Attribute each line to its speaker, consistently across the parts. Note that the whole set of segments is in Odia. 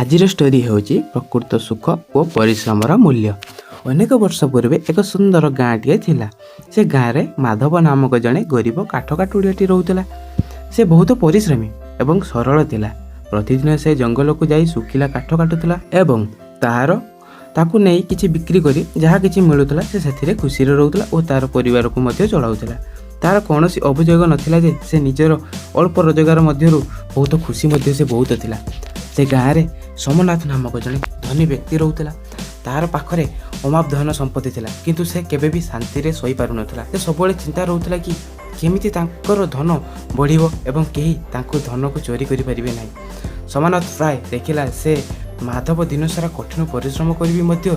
Speaker 1: ଆଜିର ଷ୍ଟୋରି ହେଉଛି ପ୍ରକୃତ ସୁଖ ଓ ପରିଶ୍ରମର ମୂଲ୍ୟ। ଅନେକ ବର୍ଷ ପୂର୍ବେ ଏକ ସୁନ୍ଦର ଗାଁଟିଏ ଥିଲା। ସେ ଗାଁରେ ମାଧବ ନାମକ ଜଣେ ଗରିବ କାଠ କାଠୁଡ଼ିଆଟି ରହୁଥିଲା। ସେ ବହୁତ ପରିଶ୍ରମୀ ଏବଂ ସରଳ ଥିଲା। ପ୍ରତିଦିନ ସେ ଜଙ୍ଗଲକୁ ଯାଇ ଶୁଖିଲା କାଠ କାଟୁଥିଲା ଏବଂ ତାକୁ ନେଇ କିଛି ବିକ୍ରି କରି ଯାହା କିଛି ମିଳୁଥିଲା ସେ ସେଥିରେ ଖୁସିରେ ରହୁଥିଲା ଓ ତାର ପରିବାରକୁ ମଧ୍ୟ ଚଳାଉଥିଲା। ତାର କୌଣସି ଅଭିଯୋଗ ନଥିଲା ଯେ ସେ ନିଜର ଅଳ୍ପ ରୋଜଗାର ମଧ୍ୟରୁ ବହୁତ ଖୁସି ମଧ୍ୟ ସେ ବହୁତ ଥିଲା। ସେ ଗାଁରେ ସୋମନାଥ ନାମକ ଜଣେ ଧନୀ ବ୍ୟକ୍ତି ରହୁଥିଲା। ତାର ପାଖରେ ଅମାପ ଧନ ସମ୍ପତ୍ତି ଥିଲା, କିନ୍ତୁ ସେ କେବେ ବି ଶାନ୍ତିରେ ଶୋଇପାରୁନଥିଲା। ସେ ସବୁବେଳେ ଚିନ୍ତା ରହୁଥିଲା କି କେମିତି ତାଙ୍କର ଧନ ବଢ଼ିବ ଏବଂ କେହି ତାଙ୍କ ଧନକୁ ଚୋରି କରିପାରିବେ ନାହିଁ। ସୋମନାଥ ପ୍ରାୟ ଦେଖିଲା ସେ ମାଧବ ଦିନସାରା କଠିନ ପରିଶ୍ରମ କରିବି ମଧ୍ୟ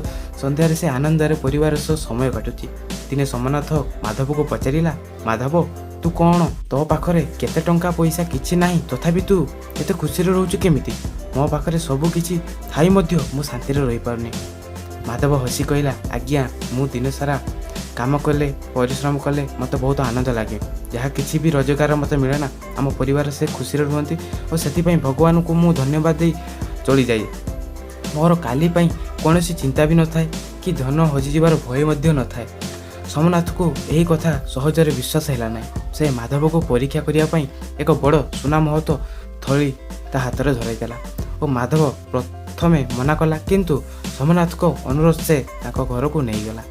Speaker 1: ସନ୍ଧ୍ୟାରେ ସେ ଆନନ୍ଦରେ ପରିବାର ସହ ସମୟ କାଟୁଛି। ଦିନେ ସୋମନାଥ ମାଧବକୁ ପଚାରିଲା, ମାଧବ, ତୁ କ'ଣ, ତୋ ପାଖରେ କେତେ ଟଙ୍କା ପଇସା କିଛି ନାହିଁ, ତଥାପି ତୁ ଏତେ ଖୁସିରେ ରହୁଛୁ କେମିତି? ମୋ ପାଖରେ ସବୁ କିଛି ଥାଇ ମଧ୍ୟ ମୁଁ ଶାନ୍ତିରେ ରହିପାରୁନି। ମାଧବ ହସି କହିଲା, ଆଜ୍ଞା, ମୁଁ ଦିନସାରା କାମ କଲେ, ପରିଶ୍ରମ କଲେ ମୋତେ ବହୁତ ଆନନ୍ଦ ଲାଗେ। ଯାହା କିଛି ବି ରୋଜଗାର ମୋତେ ମିଳେ ନା, ଆମ ପରିବାର ସେ ଖୁସିରେ ରୁହନ୍ତି ଓ ସେଥିପାଇଁ ଭଗବାନଙ୍କୁ ମୁଁ ଧନ୍ୟବାଦ ଦେଇ ଚଳିଯାଏ। ମୋର କାଲି ପାଇଁ କୌଣସି ଚିନ୍ତା ବି ନଥାଏ କି ଧନ ହଜିଯିବାର ଭୟ ମଧ୍ୟ ନଥାଏ। ସୋମନାଥକୁ ଏହି କଥା ସହଜରେ ବିଶ୍ୱାସ ହେଲା ନାହିଁ। ସେ ମାଧବକୁ ପରୀକ୍ଷା କରିବା ପାଇଁ ଏକ ବଡ଼ ସୁନା ମହତ ଥଳି ତା ହାତରେ ଧରାଇଦେଲା ଓ ମାଧବ ପ୍ରଥମେ ମନା କଲା, କିନ୍ତୁ ସୋମନାଥଙ୍କ ଅନୁରୋଧ ସେ ତାଙ୍କ ଘରକୁ ନେଇଗଲା।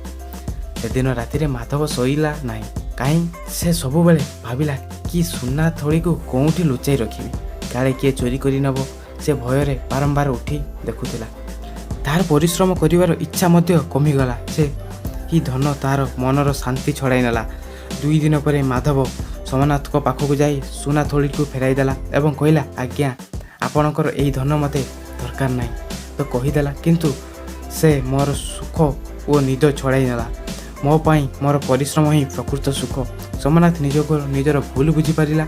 Speaker 1: ସେଦିନ ରାତିରେ ମାଧବ ଶୋଇଲା ନାହିଁ। କାହିଁ ସେ ସବୁବେଳେ ଭାବିଲା କି ସୁନା ଥଳିକୁ କେଉଁଠି ଲୁଚାଇ ରଖିବି, କାଳେ କିଏ ଚୋରି କରି ନେବ। ସେ ଭୟରେ ବାରମ୍ବାର ଉଠି ଦେଖୁଥିଲା। ତାର ପରିଶ୍ରମ କରିବାର ଇଚ୍ଛା ମଧ୍ୟ କମିଗଲା। ଏହି ଧନ ତାର ମନର ଶାନ୍ତି ଛଡ଼ାଇ ନେଲା। 2 ଦିନ ପରେ ମାଧବ ସୋମନାଥଙ୍କ ପାଖକୁ ଯାଇ ସୁନା ଥଳିକୁ ଫେରାଇ ଦେଲା ଏବଂ କହିଲା, ଆଜ୍ଞା, ଆପଣଙ୍କର ଏହି ଧନ ମୋତେ ଦରକାର ନାହିଁ ତ କହିଦେଲା, କିନ୍ତୁ ସେ ମୋର ସୁଖ ଓ ନିଦ ଛଡ଼ାଇ ନେଲା। ମୋ ପାଇଁ ମୋର ପରିଶ୍ରମ ହିଁ ପ୍ରକୃତ ସୁଖ। ସୋମନାଥ ନିଜର ଭୁଲ ବୁଝିପାରିଲା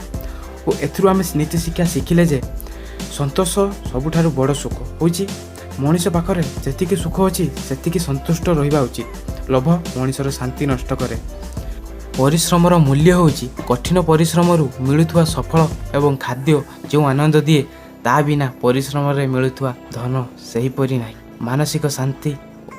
Speaker 1: ଓ ଏଥିରୁ ଆମେ ନୀତି ଶିକ୍ଷା ଶିଖିଲେ ଯେ ସନ୍ତୋଷ ସବୁଠାରୁ ବଡ଼ ସୁଖ ହେଉଛି। ମଣିଷ ପାଖରେ ଯେତିକି ସୁଖ ଅଛି ସେତିକି ସନ୍ତୁଷ୍ଟ ରହିବା ଉଚିତ। ଲୋଭ ମଣିଷର ଶାନ୍ତି ନଷ୍ଟ କରେ। ପରିଶ୍ରମର ମୂଲ୍ୟ ହେଉଛି କଠିନ ପରିଶ୍ରମରୁ ମିଳୁଥିବା ସଫଳ ଏବଂ ଖାଦ୍ୟ ଯେଉଁ ଆନନ୍ଦ ଦିଏ, ତା ବିନା ପରିଶ୍ରମରେ ମିଳୁଥିବା ଧନ ସେହିପରି ନାହିଁ। ମାନସିକ ଶାନ୍ତି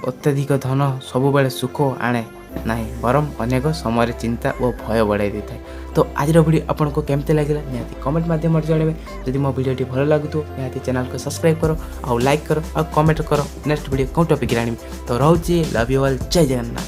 Speaker 1: ଅତ୍ୟଧିକ ଧନ ସବୁବେଳେ ସୁଖ ଆଣେ ନାହିଁ, ବରଂ ଅନେକ ସମୟରେ ଚିନ୍ତା ଓ ଭୟ ବଢ଼ାଇ ଦେଇଥାଏ। ତ ଆଜିର ଭିଡ଼ିଓ ଆପଣଙ୍କୁ କେମିତି ଲାଗିଲା ନିହାତି କମେଣ୍ଟ ମାଧ୍ୟମରେ ଜଣାଇବେ। ଯଦି ମୋ ଭିଡ଼ିଓଟି ଭଲ ଲାଗୁଥିବ ନିହାତି ଚ୍ୟାନେଲକୁ ସବସ୍କ୍ରାଇବ୍ କର ଆଉ ଲାଇକ୍ କର ଆଉ କମେଣ୍ଟ କର ନେକ୍ସଟ ଭିଡ଼ିଓ କେଉଁ ଟପିକରେ ଆଣିବି। ତ ରହୁଛି, ଲଭ୍ ୟୁ ଅଲ୍, ଜୟ ଜଗନ୍ନାଥ।